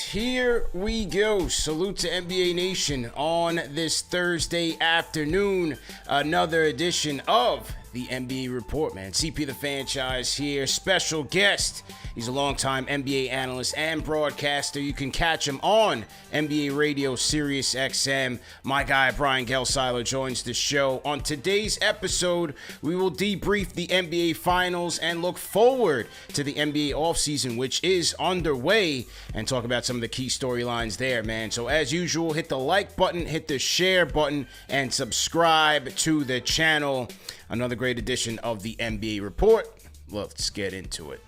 here we go. Salute to NBA Nation on this Thursday afternoon. Another edition of the NBA Report, man. CP the Franchise here. Special guest. He's a longtime NBA analyst and broadcaster. You can catch him on NBA Radio Sirius XM. My guy, Brian Gelseiler, joins the show. On today's episode, we will debrief the NBA Finals and look forward to the NBA offseason, which is underway, and talk about some of the key storylines there, man. So as usual, hit the like button, hit the share button, and subscribe to the channel. Another great edition of the NBA Report. Let's get into it.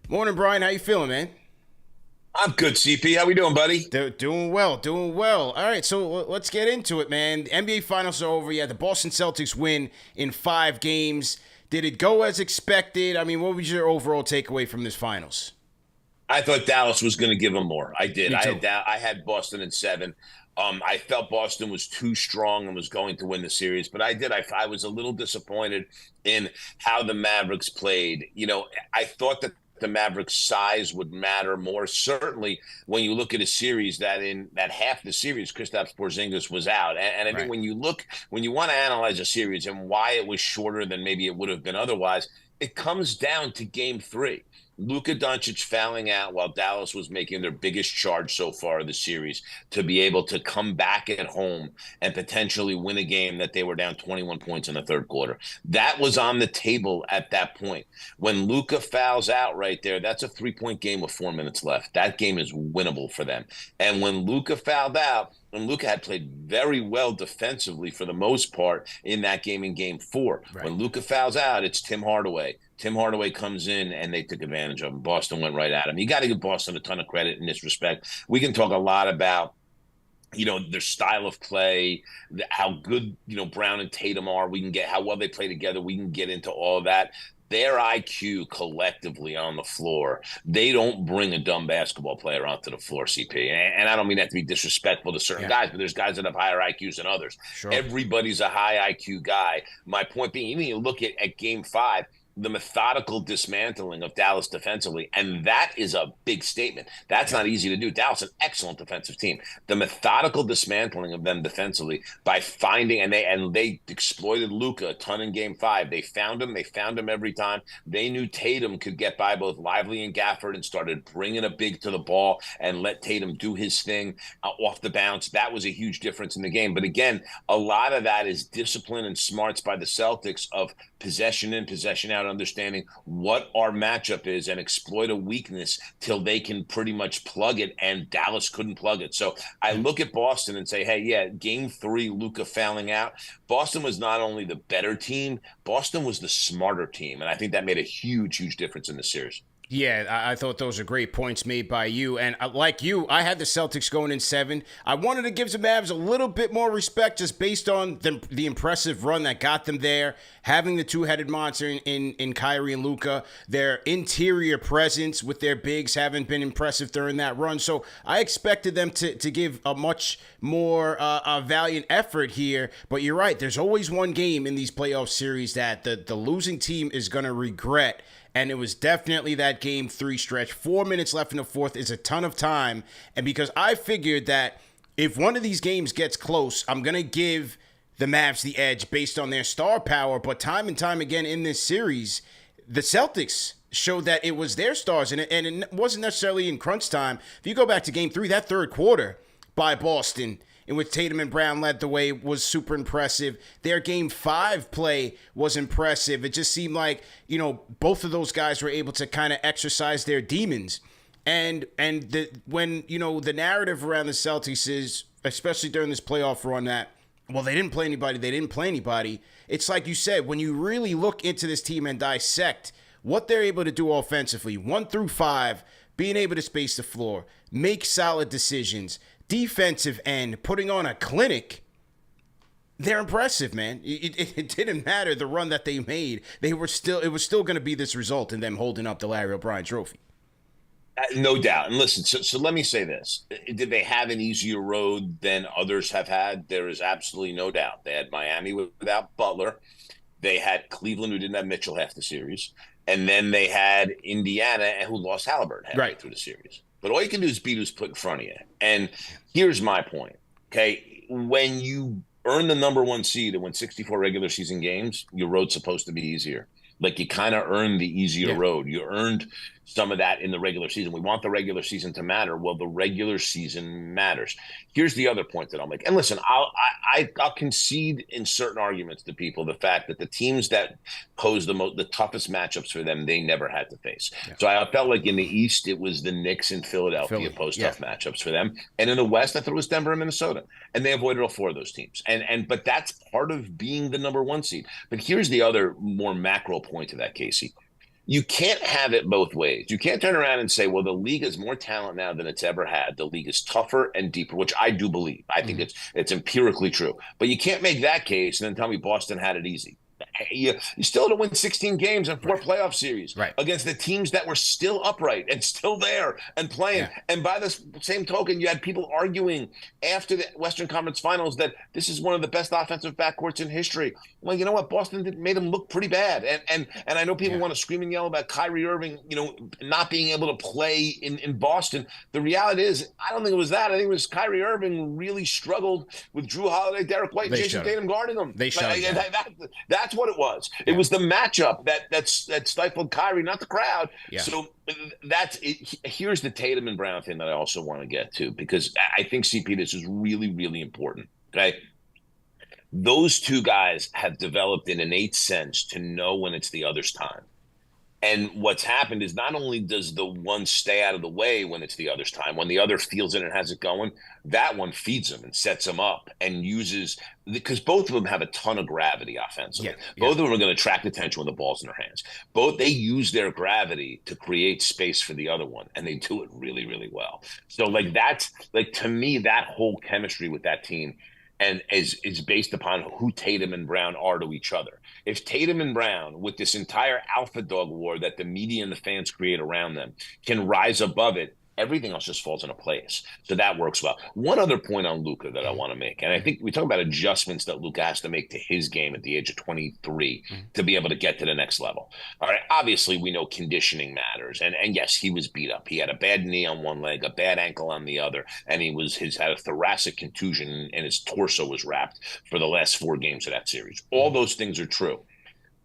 Morning, Brian. How you feeling, man? I'm good, CP. How we doing, buddy? Doing well. All right, so let's get into it, man. The NBA Finals are over. Yeah, the Boston Celtics win in 5 games. Did it go as expected? I mean, what was your overall takeaway from this Finals? I thought Dallas was going to give them more. I did. Me too. I had Boston in 7. I felt Boston was too strong and was going to win the series, but I was a little disappointed in how the Mavericks played. You know, I thought that the Mavericks' size would matter more. Certainly, when you look at a series that half the series, Kristaps Porzingis was out, and I think when you want to analyze a series and why it was shorter than maybe it would have been otherwise, it comes down to Game 3. Luka Doncic fouling out while Dallas was making their biggest charge so far of the series to be able to come back at home and potentially win a game that they were down 21 points in the third quarter. That was on the table at that point. When Luka fouls out right there, that's a 3-point game with 4 minutes left. That game is winnable for them. And when Luka fouled out, and Luka had played very well defensively for the most part in that game in Game 4. Right. When Luka fouls out, it's Tim Hardaway. Tim Hardaway comes in, and they took advantage of him. Boston went right at him. You got to give Boston a ton of credit in this respect. We can talk a lot about, you know, their style of play, how good, you know, Brown and Tatum are. We can get how well they play together. We can get into all of that. Their IQ collectively on the floor, they don't bring a dumb basketball player onto the floor, CP. And I don't mean that to be disrespectful to certain guys, but there's guys that have higher IQs than others. Sure. Everybody's a high IQ guy. My point being, even you look at Game 5, the methodical dismantling of Dallas defensively, and that is a big statement. That's not easy to do. Dallas is an excellent defensive team. The methodical dismantling of them defensively by finding, and they exploited Luka a ton in Game 5. They found him every time. They knew Tatum could get by both Lively and Gafford and started bringing a big to the ball and let Tatum do his thing off the bounce. That was a huge difference in the game. But again, a lot of that is discipline and smarts by the Celtics of possession in, possession out, understanding what our matchup is and exploit a weakness till they can pretty much plug it, and Dallas couldn't plug it. So I look at Boston and say, hey, yeah, Game 3, Luka fouling out. Boston was not only the better team, Boston was the smarter team, and I think that made a huge, huge difference in the series. Yeah, I thought those are great points made by you. And like you, I had the Celtics going in 7. I wanted to give the Mavs a little bit more respect just based on the impressive run that got them there, having the two-headed monster in Kyrie and Luka. Their interior presence with their bigs haven't been impressive during that run. So I expected them to give a much more valiant effort here. But you're right, there's always one game in these playoff series that the losing team is going to regret. And it was definitely that Game 3 stretch. 4 minutes left in the fourth is a ton of time. And because I figured that if one of these games gets close, I'm going to give the Mavs the edge based on their star power. But time and time again in this series, the Celtics showed that it was their stars. And it wasn't necessarily in crunch time. If you go back to Game 3, that third quarter by Boston, in which Tatum and Brown led the way, was super impressive. Their Game 5 play was impressive. It just seemed like, you know, both of those guys were able to kind of exercise their demons. And when, you know, the narrative around the Celtics is, especially during this playoff run, that, well, they didn't play anybody. It's like you said, when you really look into this team and dissect what they're able to do offensively, 1 through 5, being able to space the floor, make solid decisions, defensive end, putting on a clinic, they're impressive, man. It didn't matter the run that they made. It was still going to be this result in them holding up the Larry O'Brien trophy. No doubt. And listen, so let me say this. Did they have an easier road than others have had? There is absolutely no doubt. They had Miami without Butler. They had Cleveland, who didn't have Mitchell half the series. And then they had Indiana, who lost Halliburton halfway through the series. but all you can do is beat who's put in front of you. And here's my point. Okay, when you earn the number 1 seed and win 64 regular season games, your road's supposed to be easier. Like you kind of earned the easier road. You earned some of that in the regular season. We want the regular season to matter. Well, the regular season matters. Here's the other point that I'll make. And listen, I'll concede in certain arguments to people the fact that the teams that pose the toughest matchups for them, they never had to face. Yeah. So I felt like in the East, it was the Knicks and Philadelphia posed tough matchups for them. And in the West, I thought it was Denver and Minnesota. And they avoided all 4 of those teams. But that's part of being the number 1 seed. But here's the other more macro point to that, Casey. You can't have it both ways. You can't turn around and say, well, the league has more talent now than it's ever had. The league is tougher and deeper, which I do believe. I think it's empirically true. But you can't make that case and then tell me Boston had it easy. You still had to win 16 games and 4 playoff series against the teams that were still upright and still there and playing. Yeah. And by the same token, you had people arguing after the Western Conference Finals that this is one of the best offensive backcourts in history. Well, you know what? Boston made them look pretty bad. And I know people want to scream and yell about Kyrie Irving, not being able to play in Boston. The reality is, I don't think it was that. I think it was Kyrie Irving really struggled with Drew Holiday, Derek White, and Jason Tatum guarding them. They shut him down. That's what it was. It was the matchup that stifled Kyrie, not the crowd. Yeah. So that's it. Here's the Tatum and Brown thing that I also want to get to, because I think, CP, this is really, really important. Okay. Those 2 guys have developed an innate sense to know when it's the other's time. And what's happened is not only does the one stay out of the way when it's the other's time, when the other feels it and has it going, that one feeds him and sets him up and uses – because both of them have a ton of gravity offensively. Both of them are going to attract attention when the ball's in their hands. They use their gravity to create space for the other one, and they do it really, really well. So, that's – to me, that whole chemistry with that team – and is based upon who Tatum and Brown are to each other. If Tatum and Brown, with this entire alpha dog war that the media and the fans create around them, can rise above it, everything else just falls into place. So that works well. One other point on Luka that I want to make, and I think we talk about adjustments that Luka has to make to his game at the age of 23 to be able to get to the next level. All right, obviously we know conditioning matters, and yes, he was beat up. He had a bad knee on one leg, a bad ankle on the other, and he had a thoracic contusion, and his torso was wrapped for the last 4 games of that series. All those things are true,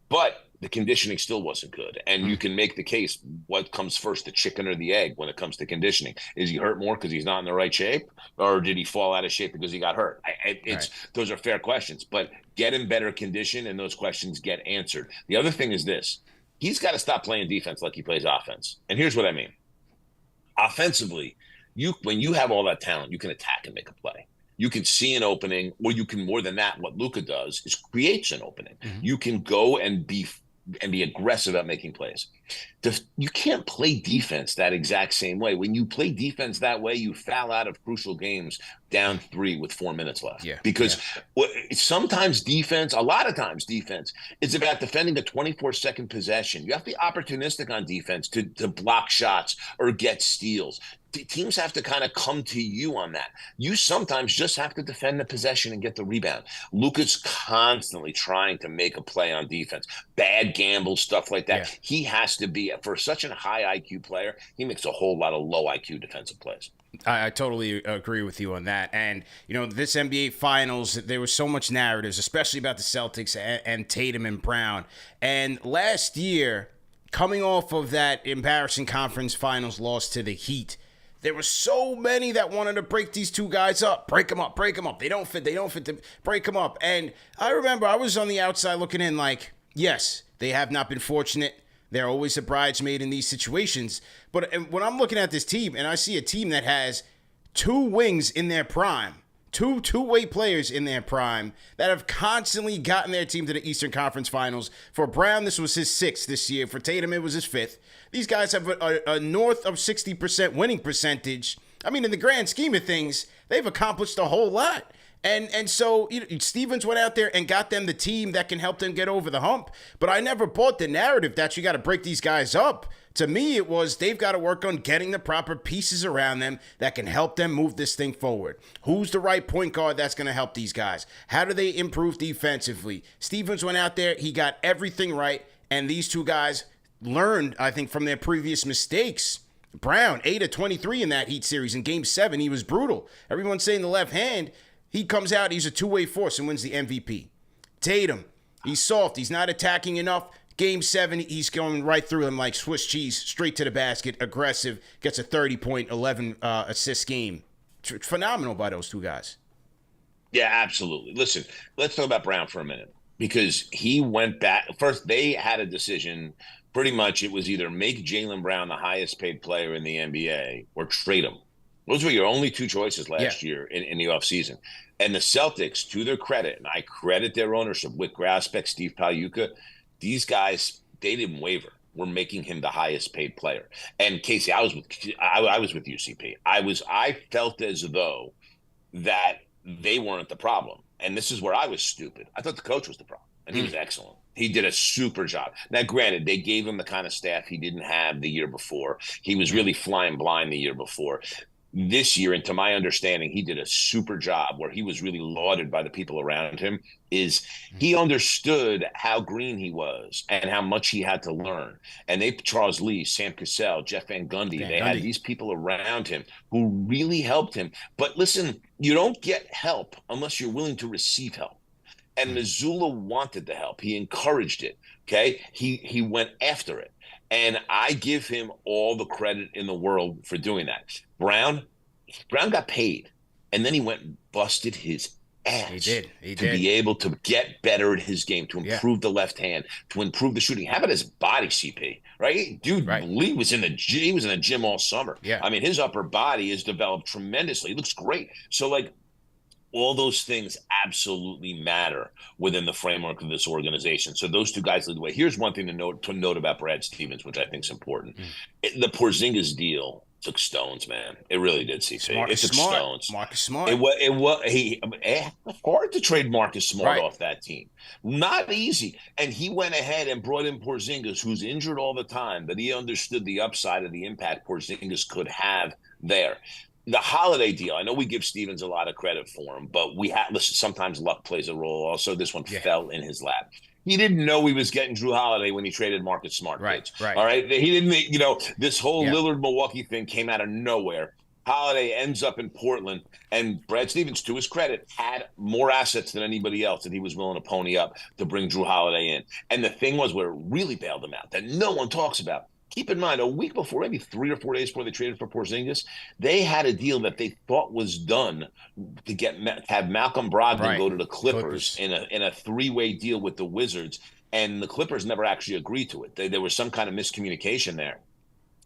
but the conditioning still wasn't good. And you can make the case, what comes first, the chicken or the egg when it comes to conditioning? Is he hurt more because he's not in the right shape? Or did he fall out of shape because he got hurt? Those are fair questions. But get in better condition and those questions get answered. The other thing is this. He's got to stop playing defense like he plays offense. And here's what I mean. Offensively, when you have all that talent, you can attack and make a play. You can see an opening, or you can, more than that, what Luka does is creates an opening. You can go and be aggressive at making plays. You can't play defense that exact same way. When you play defense that way, you foul out of crucial games down 3 with 4 minutes left. Because sometimes defense, a lot of times defense, is about defending a 24-second possession. You have to be opportunistic on defense to block shots or get steals. Teams have to kind of come to you on that. You sometimes just have to defend the possession and get the rebound. Luka's constantly trying to make a play on defense. Bad gambles, stuff like that. He has to be, for such a high IQ player, he makes a whole lot of low IQ defensive plays. I totally agree with you on that. And, this NBA Finals, there was so much narratives, especially about the Celtics and Tatum and Brown. And last year, coming off of that embarrassing conference finals loss to the Heat, there were so many that wanted to break these 2 guys up. Break them up. They don't fit. Break them up. And I remember I was on the outside looking in like, yes, they have not been fortunate. They're always a bridesmaid in these situations. But when I'm looking at this team and I see a team that has 2 wings in their prime, two-way players in their prime that have constantly gotten their team to the Eastern Conference Finals. For Brown, this was his 6th this year. For Tatum, it was his 5th. These guys have a north of 60% winning percentage. I mean, in the grand scheme of things, they've accomplished a whole lot. And so Stevens went out there and got them the team that can help them get over the hump. But I never bought the narrative that you got to break these guys up. To me, it was they've got to work on getting the proper pieces around them that can help them move this thing forward. Who's the right point guard that's going to help these guys? How do they improve defensively? Stevens went out there. He got everything right. And these 2 guys learned, I think, from their previous mistakes Brown, 8 of 23 in that Heat series. In Game 7, he was brutal. Everyone's saying the left hand. He comes out, he's a two-way force and wins the MVP. Tatum, he's soft. He's not attacking enough. Game 7, he's going right through him like Swiss cheese, straight to the basket, aggressive, gets a 30-point, 11-assist game. Phenomenal by those two guys. Yeah, absolutely. Listen, let's talk about Brown for a minute because he went back. First, they had a decision. Pretty much it was either make Jaylen Brown the highest paid player in the NBA or trade him. Those were your only two choices last year in the offseason. And the Celtics, to their credit, and I credit their ownership, Wick Grasbeck, Steve Pagliuca, these guys, they didn't waver. We're making him the highest paid player. And Casey, I was with UCP. I felt as though that they weren't the problem. And this is where I was stupid. I thought the coach was the problem. And he was excellent. He did a super job. Now, granted, they gave him the kind of staff he didn't have the year before. He was really flying blind the year before. This year, and to my understanding, he did a super job where he was really lauded by the people around him. Is he understood how green he was and how much he had to learn. And Charles Lee, Sam Cassell, Jeff Van Gundy, they had these people around him who really helped him. But listen, you don't get help unless you're willing to receive help. And Mazzulla wanted the help. He encouraged it. Okay. He went after it. And I give him all the credit in the world for doing that. Brown got paid. And then he went and busted his ass. He did. To be able to get better at his game, to improve the left hand, to improve the shooting. How about his body, CP? Right? Dude, Lee was in the gym. He was in the gym all summer. Yeah. I mean, his upper body has developed tremendously. He looks great. So, like, all those things absolutely matter within the framework of this organization. So those two guys lead the way. Here's one thing to note about Brad Stevens, which I think is important. The Porzingis deal took stones, man. It really did, CP. It took stones. Marcus Smart. Hard to trade Marcus Smart off that team. Not easy. And he went ahead and brought in Porzingis, who's injured all the time, but he understood the upside of the impact Porzingis could have there. The Holiday deal, I know we give Stevens a lot of credit for him, but listen, sometimes luck plays a role. Also, this one fell in his lap. He didn't know he was getting Drew Holiday when he traded Marcus Smart. Right. All right. He didn't, this whole Lillard Milwaukee thing came out of nowhere. Holiday ends up in Portland, and Brad Stevens, to his credit, had more assets than anybody else that he was willing to pony up to bring Drew Holiday in. And the thing was where it really bailed him out that no one talks about. Keep in mind, a week before, maybe 3 or 4 days before they traded for Porzingis, they had a deal that they thought was done to have Malcolm Brogdon go to the Clippers in a 3-way deal with the Wizards, and the Clippers never actually agreed to it. There was some kind of miscommunication there.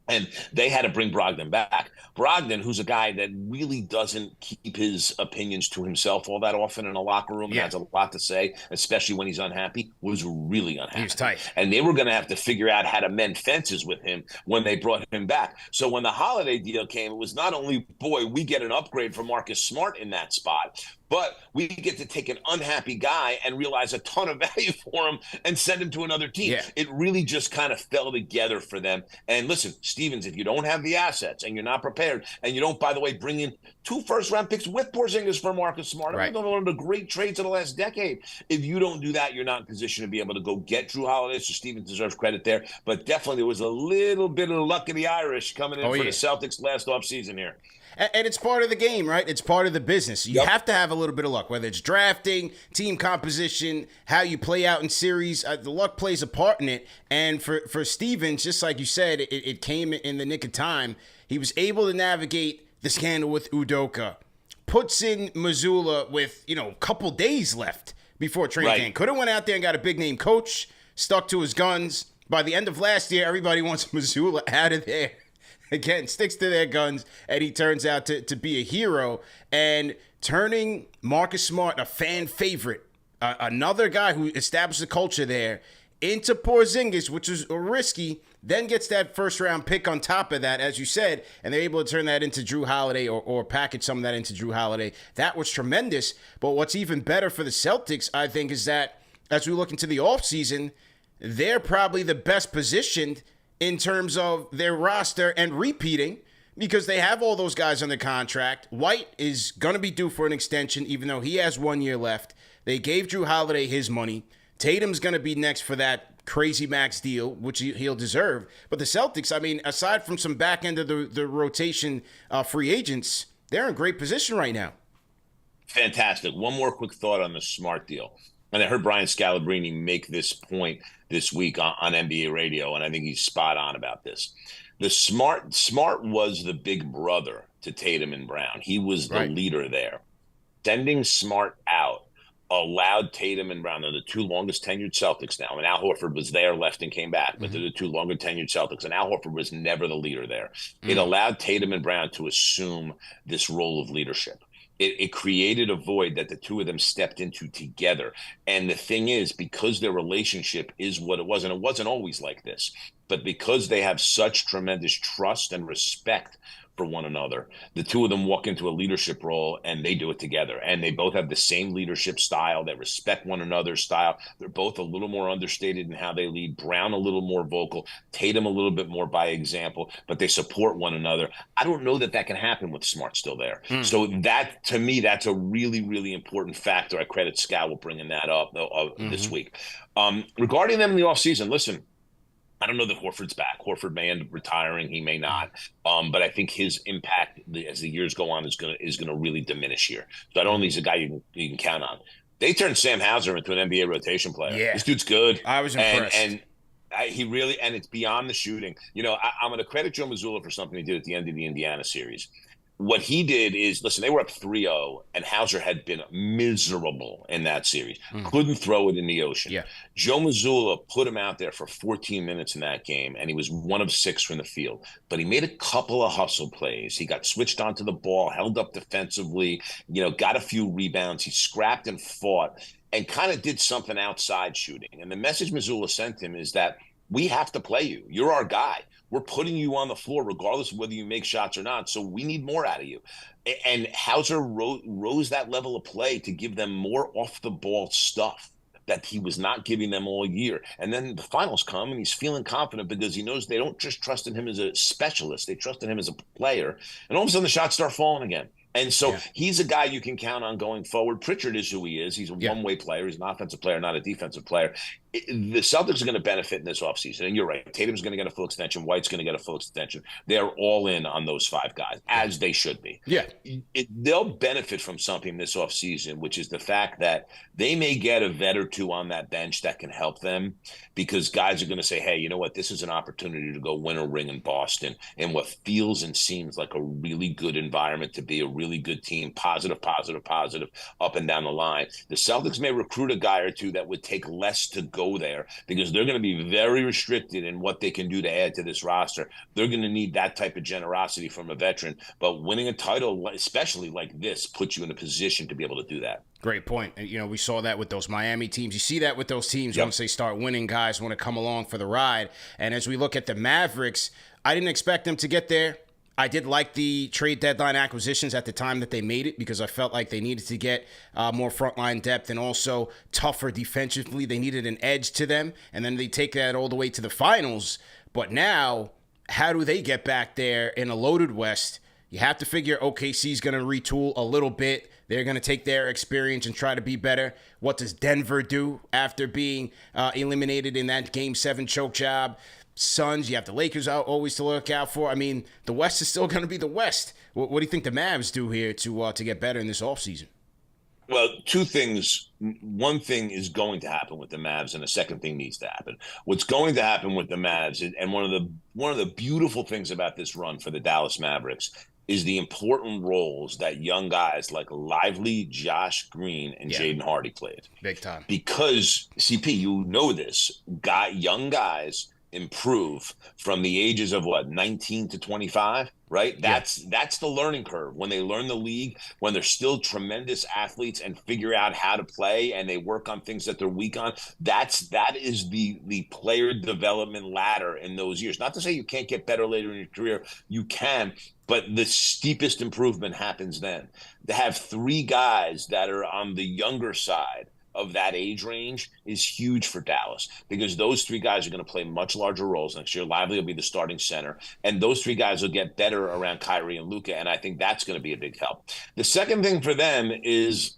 And they had to bring Brogdon back. Brogdon, who's a guy that really doesn't keep his opinions to himself all that often in a locker room, and has a lot to say, especially when he's unhappy, was really unhappy. He was tight. And they were going to have to figure out how to mend fences with him when they brought him back. So when the Holiday deal came, it was not only, boy, we get an upgrade for Marcus Smart in that spot, but we get to take an unhappy guy and realize a ton of value for him and send him to another team. Yeah. It really just kind of fell together for them. And listen, Stevens, if you don't have the assets and you're not prepared, and you don't, by the way, bring in 2 first-round picks with Porzingis for Marcus Smart, one of the great trades of the last decade. If you don't do that, you're not in position to be able to go get Drew Holiday. So Stevens deserves credit there. But definitely there was a little bit of luck of the Irish coming in for the Celtics last offseason here. And it's part of the game, right? It's part of the business. You have to have a little bit of luck, whether it's drafting, team composition, how you play out in series. The luck plays a part in it. And for Stevens, just like you said, it came in the nick of time. He was able to navigate the scandal with Udoka, puts in Mazzulla with, a couple days left before training camp. Could have went out there and got a big-name coach, stuck to his guns. By the end of last year, everybody wants Mazzulla out of there. Again, sticks to their guns, and he turns out to be a hero. And turning Marcus Smart, a fan favorite, another guy who established a culture there, into Porzingis, which is risky, then gets that first-round pick on top of that, as you said, and they're able to turn that into Drew Holiday or package some of that into Drew Holiday. That was tremendous. But what's even better for the Celtics, I think, is that as we look into the offseason, they're probably the best positioned in terms of their roster and repeating because they have all those guys under contract. White is going to be due for an extension, even though he has 1 year left. They gave Drew Holiday his money. Tatum's going to be next for that crazy max deal, which he'll deserve. But the Celtics, I mean, aside from some back end of the rotation free agents, they're in great position right now. Fantastic. One more quick thought on the Smart deal. And I heard Brian Scalabrine make this point this week on NBA radio, and I think he's spot on about this. The Smart was the big brother to Tatum and Brown. He was the leader there. Sending Smart out allowed Tatum and Brown, they're the two longest tenured Celtics now. And Al Horford was there, left, and came back, but they're the two longer tenured Celtics. And Al Horford was never the leader there. It allowed Tatum and Brown to assume this role of leadership. It created a void that the two of them stepped into together. And the thing is, because their relationship is what it was, and it wasn't always like this, but because they have such tremendous trust and respect for one another, the two of them walk into a leadership role and they do it together. And they both have the same leadership style. They respect one another's style. They're both a little more understated in how they lead. Brown a little more vocal, Tatum a little bit more by example, but they support one another. I don't know that can happen with Smart still there. So that, to me, that's a really, really important factor. I credit Scal with bringing that up this week. Regarding them in the offseason, listen, I don't know that Horford's back. Horford may end up retiring. He may not. But I think his impact as the years go on is gonna really diminish here. So I don't think he's a guy you can count on. They turned Sam Hauser into an NBA rotation player. Yeah. This dude's good. I was impressed. And he really, and it's beyond the shooting. You know, I'm going to credit Joe Mazzulla for something he did at the end of the Indiana series. What he did is, listen, they were up 3-0, and Hauser had been miserable in that series. Couldn't throw it in the ocean. Yeah. Joe Mazzulla put him out there for 14 minutes in that game, and he was 1 of 6 from the field. But he made a couple of hustle plays. He got switched onto the ball, held up defensively, got a few rebounds. He scrapped and fought and kind of did something outside shooting. And the message Mazzulla sent him is that we have to play you. You're our guy. We're putting you on the floor regardless of whether you make shots or not. So we need more out of you. And Hauser rose that level of play to give them more off-the-ball stuff that he was not giving them all year. And then the finals come, and he's feeling confident because he knows they don't just trust in him as a specialist. They trust in him as a player. And all of a sudden the shots start falling again. And so he's a guy you can count on going forward. Pritchard is who he is. He's a one-way player. He's an offensive player, not a defensive player. The Celtics are going to benefit in this offseason. And you're right. Tatum's going to get a full extension. White's going to get a full extension. They're all in on those 5 guys, as they should be. Yeah. They'll benefit from something this offseason, which is the fact that they may get a vet or two on that bench that can help them, because guys are going to say, hey, you know what? This is an opportunity to go win a ring in Boston in what feels and seems like a really good environment to be a really good team, positive, up and down the line. The Celtics may recruit a guy or two that would take less to go there because they're going to be very restricted in what they can do to add to this roster. They're going to need that type of generosity from a veteran, but winning a title, especially like this, puts you in a position to be able to do that. Great point. We saw that with those Miami teams. You see that with those teams once they start winning, guys want to come along for the ride. And as we look at the Mavericks, I didn't expect them to get there. I did like the trade deadline acquisitions at the time that they made it because I felt like they needed to get more frontline depth and also tougher defensively. They needed an edge to them, and then they take that all the way to the finals. But now, how do they get back there in a loaded West? You have to figure OKC's going to retool a little bit. They're going to take their experience and try to be better. What does Denver do after being eliminated in that Game 7 choke job? Suns, you have the Lakers out always to look out for. I mean, the West is still going to be the West. What do you think the Mavs do here to get better in this offseason? Well, 2 things. One thing is going to happen with the Mavs, and the second thing needs to happen. What's going to happen with the Mavs, and one of the beautiful things about this run for the Dallas Mavericks, is the important roles that young guys like Lively, Josh Green, and Jaden Hardy played. Big time. Because, CP, you know this, young guys improve from the ages of 19 to 25, right? That's the learning curve. When they learn the league, when they're still tremendous athletes and figure out how to play and they work on things that they're weak on, that is the player development ladder in those years. Not to say you can't get better later in your career, you can, but the steepest improvement happens then. To have 3 guys that are on the younger side of that age range is huge for Dallas, because those 3 guys are going to play much larger roles next year. Lively will be the starting center, and those 3 guys will get better around Kyrie and Luka, and I think that's going to be a big help. The second thing for them is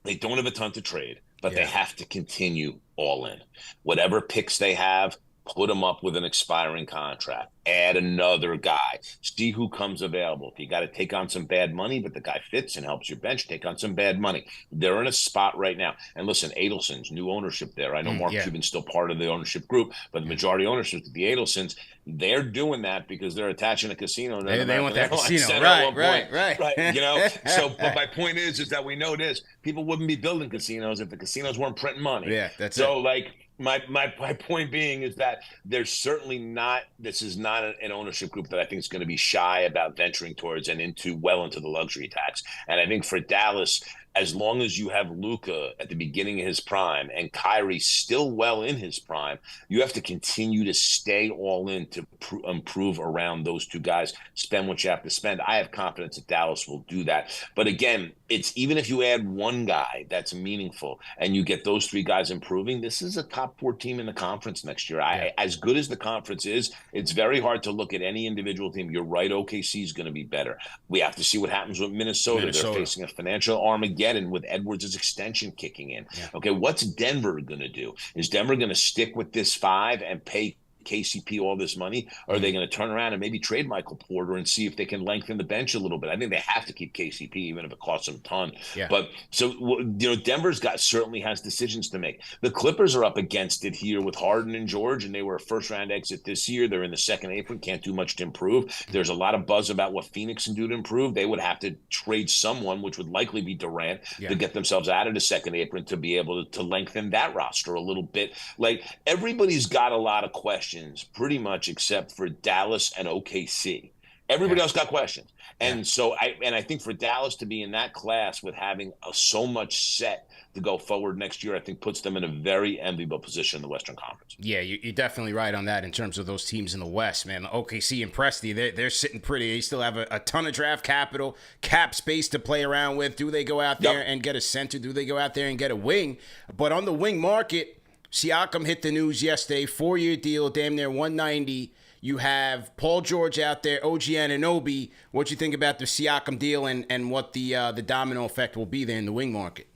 they don't have a ton to trade. but they have to continue all in. Whatever picks they have, put them up with an expiring contract. Add another guy. See who comes available. If you got to take on some bad money, but the guy fits and helps your bench, take on some bad money. They're in a spot right now. And listen, Adelson's new ownership there. I know Mark Cuban's still part of the ownership group, but the majority ownership of the Adelsons, they're doing that because they're attaching a casino. They want that casino. Right. You know, so, but my point is that we know this. People wouldn't be building casinos if the casinos weren't printing money. Yeah, that's so it. like, my point being is that there's certainly not, this is not an ownership group that I think is going to be shy about venturing towards and into the luxury tax. And I think for Dallas, as long as you have Luka at the beginning of his prime and Kyrie still well in his prime, you have to continue to stay all in to improve around those two guys, spend what you have to spend. I have confidence that Dallas will do that. But again, it's even if you add one guy that's meaningful and you get those three guys improving, this is a top 4 team in the conference next year. As good as the conference is, it's very hard to look at any individual team. You're right, OKC is going to be better. We have to see what happens with Minnesota. They're facing a financial Armageddon with Edwards' extension kicking in. Okay, what's Denver going to do? Is Denver going to stick with this 5 and pay KCP all this money, or are they going to turn around and maybe trade Michael Porter and see if they can lengthen the bench a little bit? I think they have to keep KCP even if it costs them a ton. But so, you know, Denver's certainly has decisions to make. The Clippers are up against it here with Harden and George, and they were a first-round exit this year. They're in the second apron, can't do much to improve. There's a lot of buzz about what Phoenix can do to improve. They would have to trade someone, which would likely be Durant, to get themselves out of the second apron to be able to lengthen that roster a little bit. Like, everybody's got a lot of questions, pretty much, except for Dallas and OKC. Everybody else got questions. And so I think for Dallas to be in that class with having so much set to go forward next year, I think puts them in a very enviable position in the Western Conference. Yeah, you're definitely right on that in terms of those teams in the West, man. OKC and Presti, they're sitting pretty. They still have a ton of draft capital, cap space to play around with. Do they go out there and get a center? Do they go out there and get a wing? But on the wing market, Siakam hit the news yesterday, 4-year deal, damn near 190. You have Paul George out there, OG Anunoby. What you think about the Siakam deal and what the domino effect will be there in the wing market?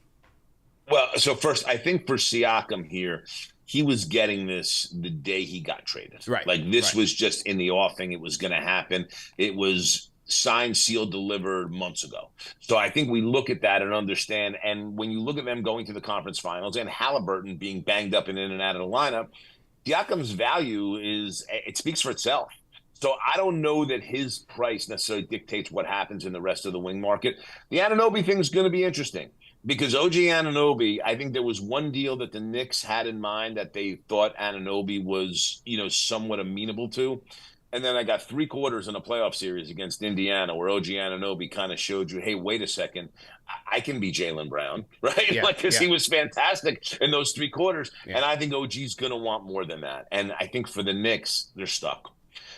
Well, so first, I think for Siakam here, he was getting this the day he got traded. Right. Like, this was just in the offing. It was going to happen. It was signed, sealed, delivered months ago. So I think we look at that and understand. And when you look at them going to the conference finals and Halliburton being banged up and in and out of the lineup, Siakam's value it speaks for itself. So I don't know that his price necessarily dictates what happens in the rest of the wing market. The Anunoby thing is going to be interesting because OG Anunoby, I think there was one deal that the Knicks had in mind that they thought Anunoby was, somewhat amenable to. And then I got 3 quarters in a playoff series against Indiana where OG Anunoby kind of showed you, hey, wait a second, I can be Jaylen Brown, right? Because he was fantastic in those 3 quarters. And I think OG's going to want more than that. And I think for the Knicks, they're stuck.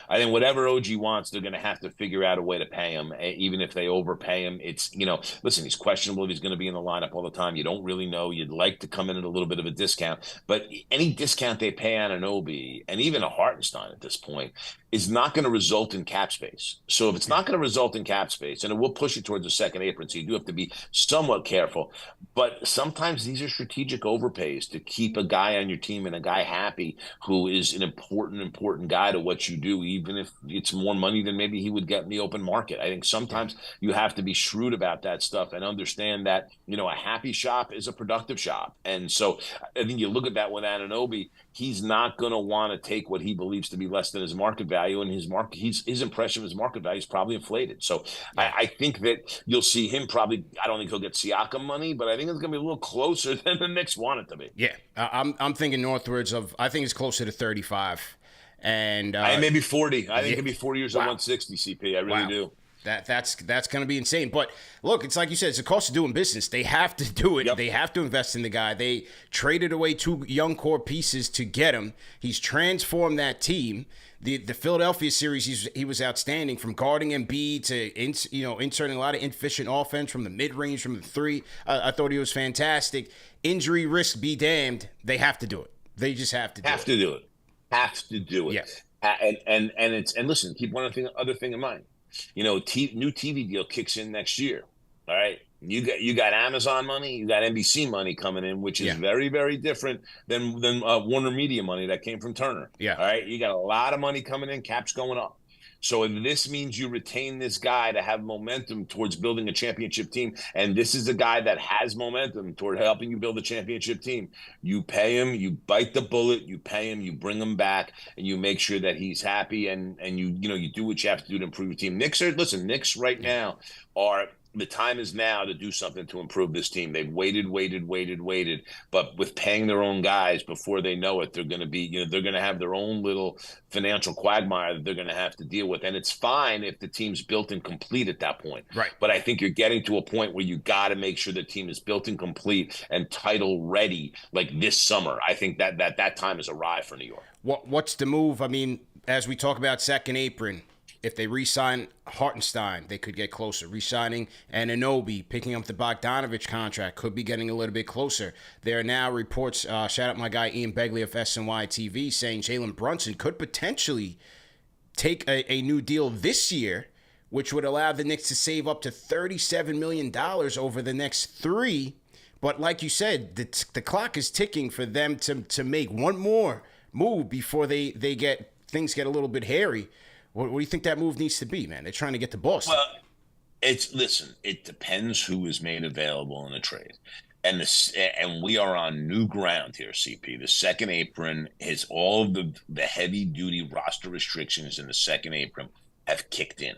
I think whatever OG wants, they're going to have to figure out a way to pay him, even if they overpay him. It's, listen, he's questionable if he's going to be in the lineup all the time. You don't really know. You'd like to come in at a little bit of a discount. But any discount they pay Anunoby, and even a Hartenstein at this point, is not going to result in cap space. So if it's not going to result in cap space, and it will push it towards the second apron, so you do have to be somewhat careful. But sometimes these are strategic overpays to keep a guy on your team and a guy happy who is an important guy to what you do, even if it's more money than maybe he would get in the open market. I think sometimes you have to be shrewd about that stuff and understand that, a happy shop is a productive shop. And so I think you look at that with Anunoby, he's not going to want to take what he believes to be less than his market value, and his impression of his market value is probably inflated. So I think that you'll see him probably, I don't think he'll get Siakam money, but I think it's going to be a little closer than the Knicks want it to be. Yeah, I'm thinking northwards of, I think it's closer to 35. And maybe 40. I think it could be 40 years at 160, CP. I really do. That's going to be insane. But look, it's like you said, it's a cost of doing business. They have to do it. Yep. They have to invest in the guy. They traded away 2 young core pieces to get him. He's transformed that team. The Philadelphia series, he was outstanding, from guarding Embiid to inserting a lot of inefficient offense from the mid range, from the 3. I thought he was fantastic. Injury risk be damned. They have to do it. They just have to do it. Have to do it. Yes. And listen, keep one other thing in mind. New TV deal kicks in next year. All right. You got Amazon money, you got NBC money coming in, which is Yeah. very, very different than Warner Media money that came from Turner. Yeah. All right, you got a lot of money coming in, cap's going up. So if this means you retain this guy to have momentum towards building a championship team, and this is a guy that has momentum toward helping you build a championship team, you pay him, you bite the bullet, you pay him, you bring him back, and you make sure that he's happy, and you do what you have to do to improve your team. Knicks right now are. The time is now to do something to improve this team. They've waited, but with paying their own guys before they know it, they're going to be, they're going to have their own little financial quagmire that they're going to have to deal with. And it's fine if the team's built and complete at that point. Right. But I think you're getting to a point where you got to make sure the team is built and complete and title ready, like this summer. I think that time has arrived for New York. What's the move? I mean, as we talk about second apron, if they re-sign Hartenstein, they could get closer. Re-signing Anunoby, picking up the Bogdanovich contract, could be getting a little bit closer. There are now reports, shout out my guy Ian Begley of SNY TV, saying Jalen Brunson could potentially take a new deal this year, which would allow the Knicks to save up to $37 million over the next 3. But like you said, the clock is ticking for them to make one more move before things get a little bit hairy. What do you think that move needs to be, man? They're trying to get to Boston. Well, it depends who is made available in a trade. And we are on new ground here, CP. The second apron is all of the heavy-duty roster restrictions in the second apron have kicked in.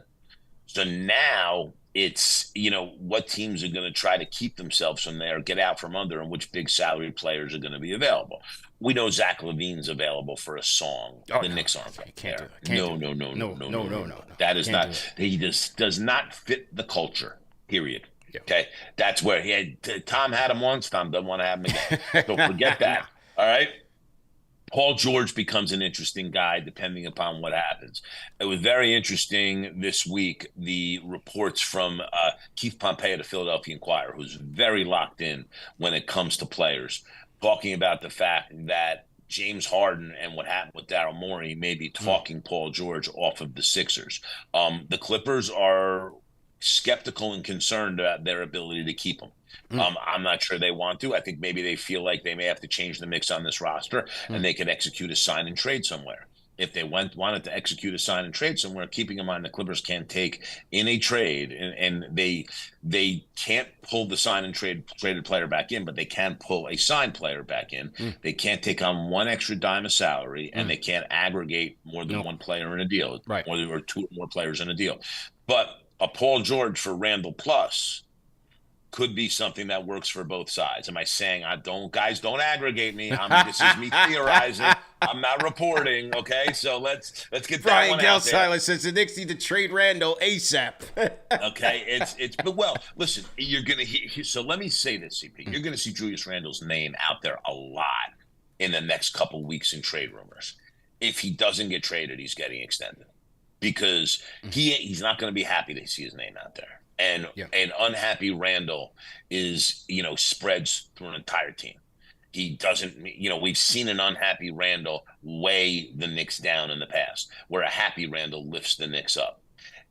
So now it's, what teams are going to try to keep themselves from there, get out from under, and which big salary players are going to be available. We know Zach LaVine's available for a song. The Knicks aren't there. No. That is not. He just does not fit the culture. Period. Yeah. Okay, that's where Tom had him once. Tom doesn't want to have him again. So forget that. All right. Paul George becomes an interesting guy depending upon what happens. It was very interesting this week, the reports from Keith Pompey of the Philadelphia Inquirer, who's very locked in when it comes to players, talking about the fact that James Harden and what happened with Daryl Morey may be talking Paul George off of the Sixers. The Clippers are skeptical and concerned about their ability to keep him. I'm not sure they want to. I think maybe they feel like they may have to change the mix on this roster and they could execute a sign and trade somewhere. If they wanted to execute a sign and trade somewhere, keeping in mind the Clippers can't take in a trade and they can't pull the sign and traded player back in, but they can pull a signed player back in. They can't take on one extra dime of salary and they can't aggregate more than one player in a deal, right? Or two more players in a deal. But a Paul George for Randall plus could be something that works for both sides. Am I saying don't aggregate me? This is me theorizing. I'm not reporting. Okay, so let's get Brian that one out there. Silas says the Knicks need to trade Randall ASAP. Okay, but listen, you're gonna hear. So let me say this, CP. You're gonna see Julius Randle's name out there a lot in the next couple weeks in trade rumors. If he doesn't get traded, he's getting extended because he's not going to be happy to see his name out there. And an unhappy Randall is, spreads through an entire team. He doesn't, we've seen an unhappy Randall weigh the Knicks down in the past, where a happy Randall lifts the Knicks up.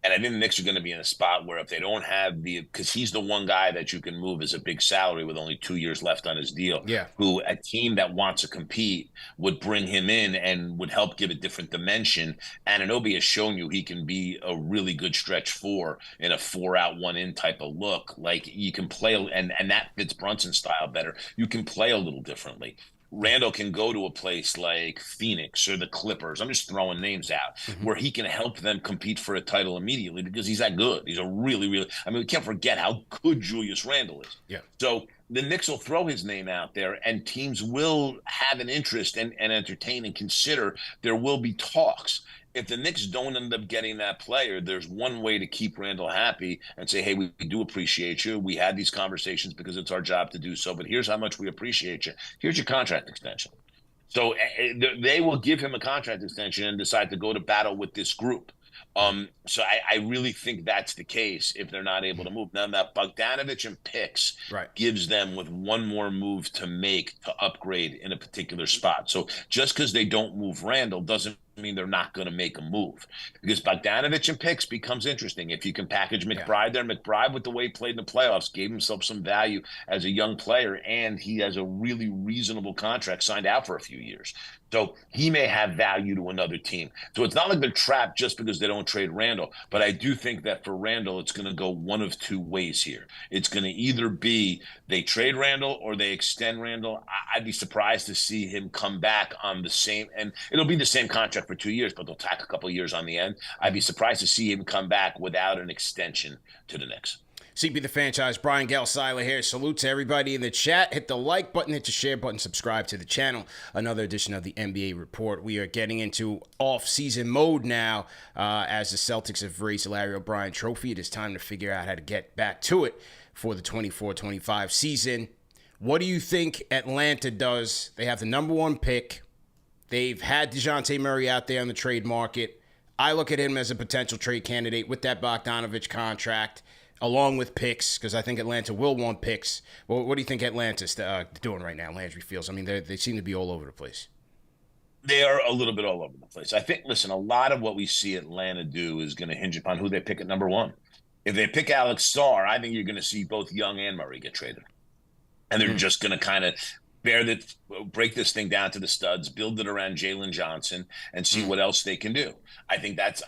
And I think the Knicks are going to be in a spot where if they don't have because he's the one guy that you can move as a big salary with only 2 years left on his deal, who a team that wants to compete would bring him in and would help give a different dimension. Anunoby has shown you he can be a really good stretch 4 in a 4-out, 1-in type of look. Like you can play, and that fits Brunson's style better. You can play a little differently. Randall can go to a place like Phoenix or the Clippers. I'm just throwing names out where he can help them compete for a title immediately because he's that good. He's a really, really, we can't forget how good Julius Randall is. Yeah. So the Knicks will throw his name out there and teams will have an interest and entertain and consider. There will be talks. If the Knicks don't end up getting that player, there's one way to keep Randall happy and say, hey, we do appreciate you. We had these conversations because it's our job to do so, but here's how much we appreciate you. Here's your contract extension. So they will give him a contract extension and decide to go to battle with this group. So I really think that's the case if they're not able to move. Now that Bogdanovich and picks gives them with one more move to make to upgrade in a particular spot. So just because they don't move Randall doesn't mean they're not going to make a move, because Bogdanovich and picks becomes interesting. If you can package McBride there, McBride, with the way he played in the playoffs, gave himself some value as a young player, and he has a really reasonable contract signed out for a few years. So he may have value to another team. So it's not like they're trapped just because they don't trade Randall. But I do think that for Randall, it's going to go one of two ways here. It's going to either be they trade Randall or they extend Randall. I'd be surprised to see him come back on the same, and it'll be the same contract for 2 years, but they'll tack a couple of years on the end. I'd be surprised to see him come back without an extension to the Knicks. CP the Franchise, Brian Gale-Seiler here. Salute to everybody in the chat. Hit the like button, hit the share button, subscribe to the channel. Another edition of the NBA Report. We are getting into off-season mode now as the Celtics have raised the Larry O'Brien Trophy. It is time to figure out how to get back to it for the 24-25 season. What do you think Atlanta does? They have the number one pick. They've had DeJounte Murray out there on the trade market. I look at him as a potential trade candidate with that Bogdanovich contract, along with picks, because I think Atlanta will want picks. Well, what do you think Atlanta's doing right now, Landry Fields? I mean, they seem to be all over the place. They are a little bit all over the place. I think, listen, a lot of what we see Atlanta do is going to hinge upon who they pick at number one. If they pick Alex Starr, I think you're going to see both Young and Murray get traded. And they're just going to kind of break this thing down to the studs, build it around Jalen Johnson, and see what else they can do. I think that's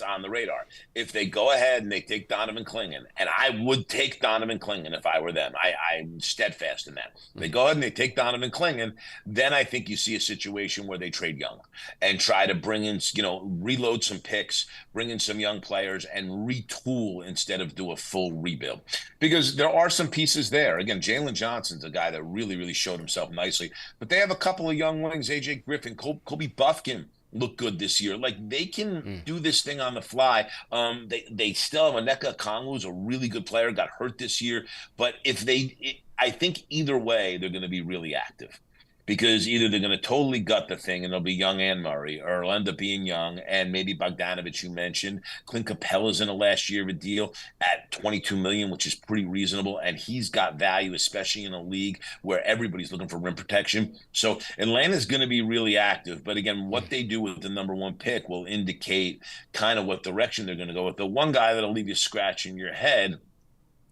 on the radar. If they go ahead and they take Donovan Clingan, and I would take Donovan Clingan if I were them. I'm steadfast in that. If they go ahead and they take Donovan Clingan, then I think you see a situation where they trade Young and try to bring in, reload some picks, bring in some young players, and retool instead of do a full rebuild. Because there are some pieces there. Again, Jalen Johnson's a guy that really, really showed himself nicely. But they have a couple of young wings, A.J. Griffin, Kobe Buffkin look good this year. Like, they can do this thing on the fly. They still have Onyeka Okongwu, who's a really good player, got hurt this year. But I think either way, they're going to be really active. Because either they're going to totally gut the thing and it'll be Young and Murray, or it'll end up being Young and maybe Bogdanovich, you mentioned. Clint Capella's in a last year of a deal at $22 million, which is pretty reasonable, and he's got value, especially in a league where everybody's looking for rim protection. So Atlanta's going to be really active, but again, what they do with the number one pick will indicate kind of what direction they're going to go with. The one guy that'll leave you scratching your head,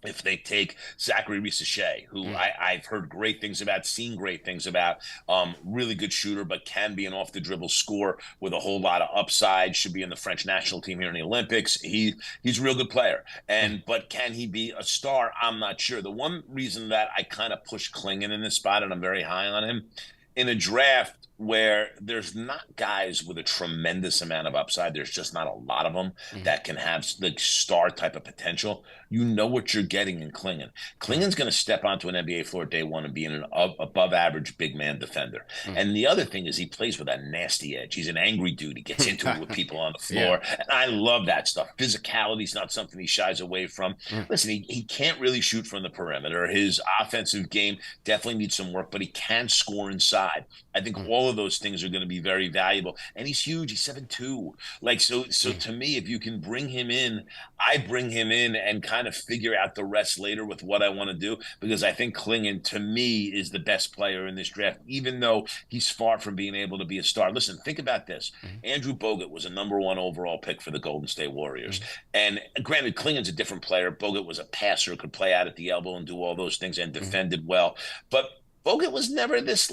if they take Zachary Risachet, who I've heard great things about, seen great things about, really good shooter, but can be an off-the-dribble scorer with a whole lot of upside, should be in the French national team here in the Olympics. He's a real good player. But can he be a star? I'm not sure. The one reason that I kind of push Clingan in this spot, and I'm very high on him, in a draft where there's not guys with a tremendous amount of upside, there's just not a lot of them that can have the star type of potential. You know what you're getting in Clingan. Clingan's going to step onto an NBA floor day one and be an above average big man defender. And the other thing is he plays with a nasty edge. He's an angry dude. He gets into it with people on the floor. And I love that stuff. Physicality is not something he shies away from. Listen, he can't really shoot from the perimeter. His offensive game definitely needs some work, but he can score inside. I think all of those things are going to be very valuable. And he's huge. He's 7'2". So to me, if you can bring him in, I bring him in and kind of figure out the rest later with what I want to do, because I think Clingan, to me, is the best player in this draft, even though he's far from being able to be a star. Listen, think about this. Andrew Bogut was a number one overall pick for the Golden State Warriors. And granted, Clingan's a different player. Bogut was a passer, could play out at the elbow and do all those things and defended well. But Bogut was never this,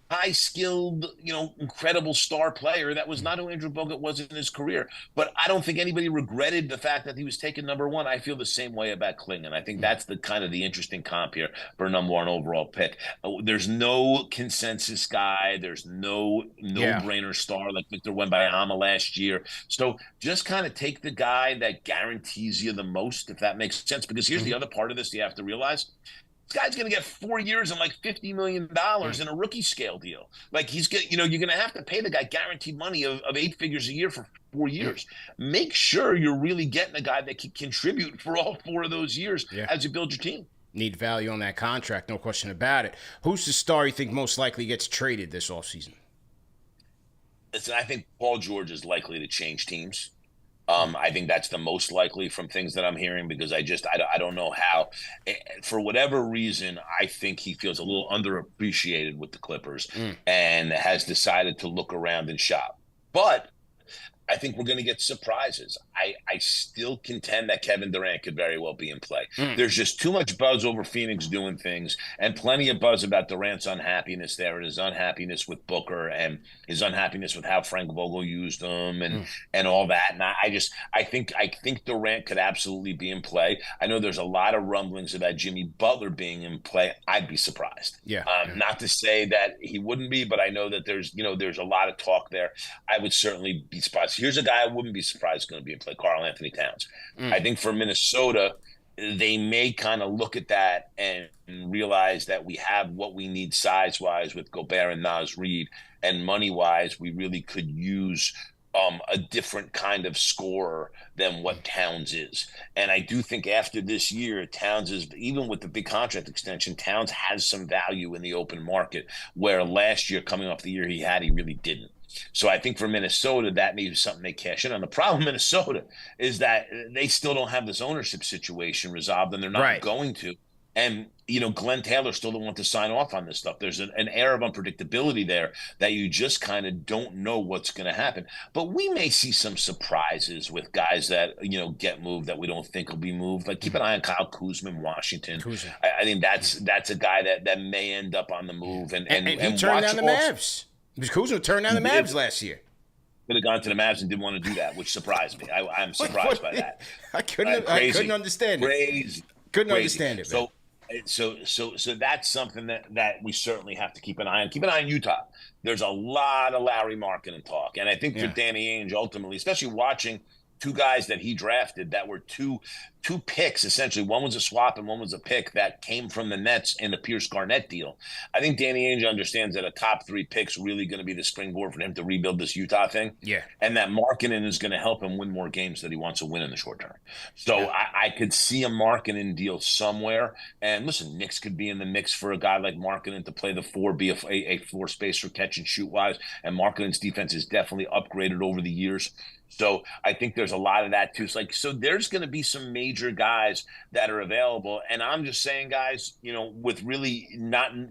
high-skilled, incredible star player. That was not who Andrew Bogut was in his career. But I don't think anybody regretted the fact that he was taken number one. I feel the same way about Clingan. I think that's the interesting comp here for a number one overall pick. There's no consensus guy. There's no brainer star like Victor Wembanyama last year. So just kind of take the guy that guarantees you the most, if that makes sense. Because here's the other part of this you have to realize. This guy's going to get 4 years and $50 million in a rookie scale deal. He's going, you're going to have to pay the guy guaranteed money of 8 figures a year for 4 years. Make sure you're really getting a guy that can contribute for all 4 of those years as you build your team. Need value on that contract, no question about it. Who's the star you think most likely gets traded this offseason? Listen, I think Paul George is likely to change teams. I think that's the most likely from things that I'm hearing, because I don't know how. For whatever reason, I think he feels a little underappreciated with the Clippers and has decided to look around and shop. But I think we're going to get surprises. I still contend that Kevin Durant could very well be in play. Mm. There's just too much buzz over Phoenix doing things, and plenty of buzz about Durant's unhappiness there, and his unhappiness with Booker, and his unhappiness with how Frank Vogel used him, and all that. And I think Durant could absolutely be in play. I know there's a lot of rumblings about Jimmy Butler being in play. I'd be surprised. Yeah. Not to say that he wouldn't be, but I know that there's a lot of talk there. I would certainly be surprised. Here's a guy I wouldn't be surprised is going to be in play, Karl Anthony Towns. I think for Minnesota, they may kind of look at that and realize that we have what we need size-wise with Gobert and Naz Reid, and money-wise, we really could use a different kind of scorer than what Towns is. And I do think after this year, Towns is, even with the big contract extension, Towns has some value in the open market, where last year, coming off the year he had, he really didn't. So I think for Minnesota, that may be something they cash in on. The problem in Minnesota is that they still don't have this ownership situation resolved, and they're not going to. And, Glenn Taylor still don't want to sign off on this stuff. There's an air of unpredictability there that you just kind of don't know what's going to happen. But we may see some surprises with guys that, get moved that we don't think will be moved. Like, keep an eye on Kyle Kuzma in Washington. I think that's a guy that may end up on the move. And he turned down the Mavs. Kuzma turned down the Mavs last year. Could have gone to the Mavs and didn't want to do that, which surprised me. I'm surprised by that. I couldn't understand it. Crazy. Couldn't understand it. Man. So that's something that we certainly have to keep an eye on. Keep an eye on Utah. There's a lot of Larry Markkinen talk, and I think for Danny Ainge ultimately, especially watching two guys that he drafted that were two picks, essentially. One was a swap and one was a pick that came from the Nets in the Pierce Garnett deal. I think Danny Ainge understands that a top 3 pick's really going to be the springboard for him to rebuild this Utah thing. Yeah. And that Markkinen is going to help him win more games that he wants to win in the short term. So I could see a Markkinen deal somewhere. And listen, Knicks could be in the mix for a guy like Markkinen to play the 4, be a floor spacer, catch and shoot wise. And Markkinen's defense is definitely upgraded over the years. So I think there's a lot of that too. So there's going to be some major guys that are available. And I'm just saying, guys, with really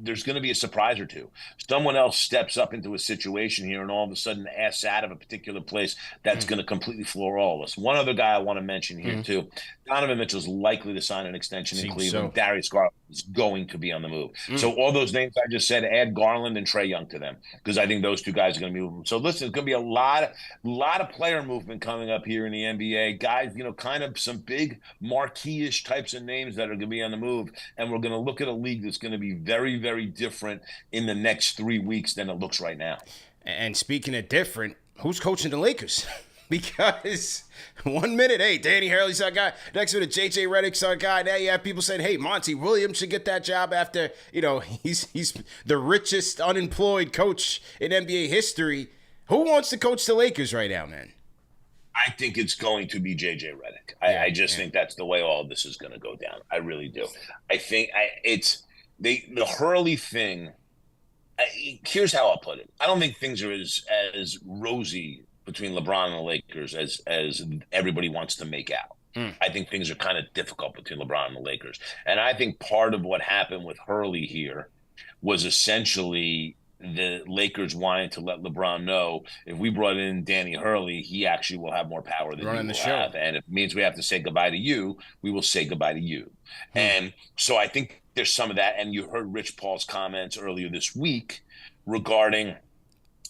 there's going to be a surprise or two. Someone else steps up into a situation here and all of a sudden asks out of a particular place that's going to completely floor all of us. One other guy I want to mention here too. Donovan Mitchell's likely to sign an extension in Cleveland. So. Darius Garland is going to be on the move. So all those names I just said, add Garland and Trae Young to them, because I think those two guys are going to be moving. So listen, it's going to be a lot of player movement coming up here in the NBA. Guys, kind of some big marquee-ish types of names that are going to be on the move. And we're going to look at a league that's going to be very, very different in the next 3 weeks than it looks right now. And speaking of different, who's coaching the Lakers? Because 1 minute, hey, Danny Hurley's our guy. Next minute, JJ Redick's our guy. Now you have people saying, hey, Monty Williams should get that job after, he's the richest unemployed coach in NBA history. Who wants to coach the Lakers right now, man? I think it's going to be JJ Redick. I just think that's the way all of this is going to go down. I really do. I think it's the Hurley thing. Here's how I'll put it. I don't think things are as rosy between LeBron and the Lakers as everybody wants to make out. I think things are kind of difficult between LeBron and the Lakers. And I think part of what happened with Hurley here was essentially the Lakers wanting to let LeBron know, if we brought in Danny Hurley, he actually will have more power than you will have. And if it means we have to say goodbye to you, we will say goodbye to you. And so I think there's some of that. And you heard Rich Paul's comments earlier this week regarding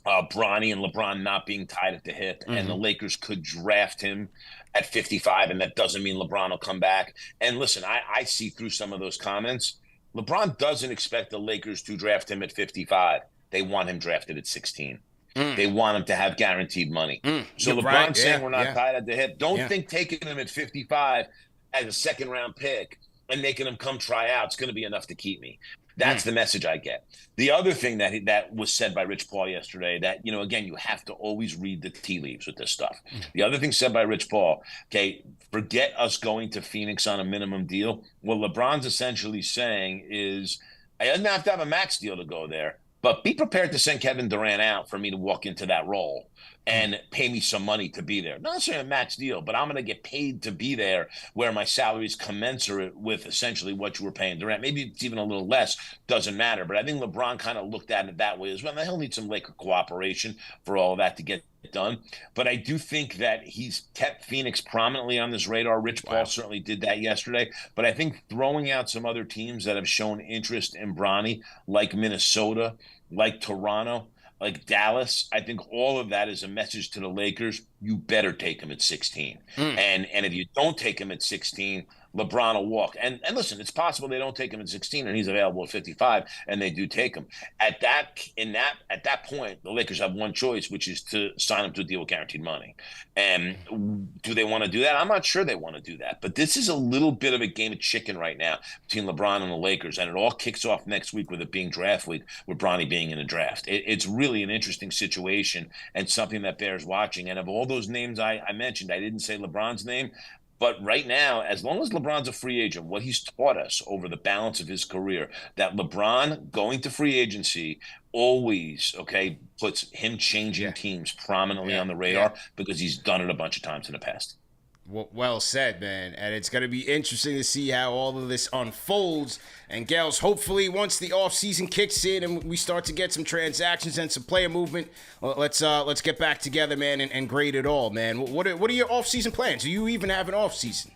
Bronny and LeBron not being tied at the hip, and the Lakers could draft him at 55, and that doesn't mean LeBron will come back. And listen, I see through some of those comments. LeBron doesn't expect the Lakers to draft him at 55. They want him drafted at 16. They want him to have guaranteed money. So LeBron saying we're not tied at the hip. Don't think taking him at 55 as a second-round pick and making him come try out is going to be enough to keep me. That's the message I get. The other thing that was said by Rich Paul yesterday, that, again, you have to always read the tea leaves with this stuff. The other thing said by Rich Paul, okay, forget us going to Phoenix on a minimum deal. What LeBron's essentially saying is, I don't have to have a max deal to go there, but be prepared to send Kevin Durant out for me to walk into that role. and pay me some money to be there. Not necessarily a max deal, but I'm going to get paid to be there where my salary is commensurate with essentially what you were paying Durant. Maybe it's even a little less, doesn't matter. But I think LeBron kind of looked at it that way as well. Now, he'll need some Laker cooperation for all of that to get done. But I do think that he's kept Phoenix prominently on this radar. Rich Paul certainly did that yesterday. But I think throwing out some other teams that have shown interest in Bronny, like Minnesota, like Toronto, like Dallas, I think all of that is a message to the Lakers. You better take him at 16. And if you don't take him at 16, LeBron will walk. And listen, it's possible they don't take him at 16 and he's available at 55 and they do take him. At that point, the Lakers have one choice, which is to sign him to a deal with guaranteed money. And do they want to do that? I'm not sure they want to do that. But this is a little bit of a game of chicken right now between LeBron and the Lakers. And it all kicks off next week with it being draft week, with Bronny being in the draft. It's really an interesting situation and something that bears watching. And of all those names I mentioned, I didn't say LeBron's name. But right now, as long as LeBron's a free agent, what he's taught us over the balance of his career, that LeBron going to free agency always, puts him changing teams prominently on the radar because he's done it a bunch of times in the past. Well said, man. And it's going to be interesting to see how all of this unfolds. And, Gals, hopefully once the offseason kicks in and we start to get some transactions and some player movement, let's get back together, man, and grade it all, man. What are your offseason plans? Do you even have an offseason?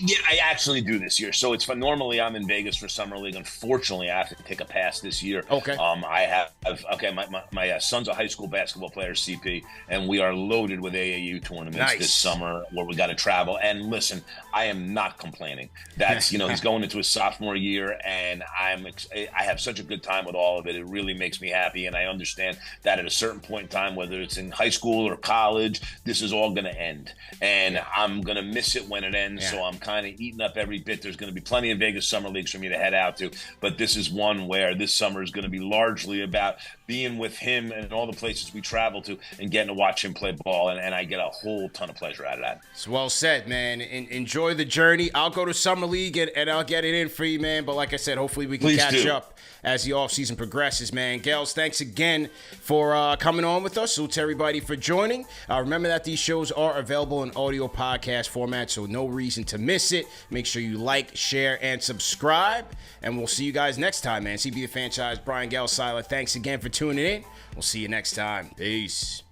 Yeah, I actually do this year. So it's fun. Normally I'm in Vegas for Summer League. Unfortunately, I have to take a pass this year. Okay. My son's a high school basketball player, CP, and we are loaded with AAU tournaments this summer where we got to travel. And listen, I am not complaining. That's, he's going into his sophomore year, and I have such a good time with all of it. It really makes me happy, and I understand that at a certain point in time, whether it's in high school or college, this is all going to end. And I'm going to miss it when it ends, so I'm kind of eating up every bit. There's going to be plenty of Vegas summer leagues for me to head out to, but this is one where this summer is going to be largely about being with him and all the places we travel to and getting to watch him play ball, and I get a whole ton of pleasure out of that. It's well said, man. Enjoy the journey. I'll go to summer league and I'll get it in for you, man, but like I said, hopefully we can catch up as the offseason progresses, man. Gals, thanks again for coming on with us. Salute to everybody for joining. Remember that these shows are available in audio podcast format, so no reason to miss it. Make sure you like, share, and subscribe. And we'll see you guys next time, man. CB the Franchise, Brian Gale Seiler. Thanks again for tuning in. We'll see you next time. Peace.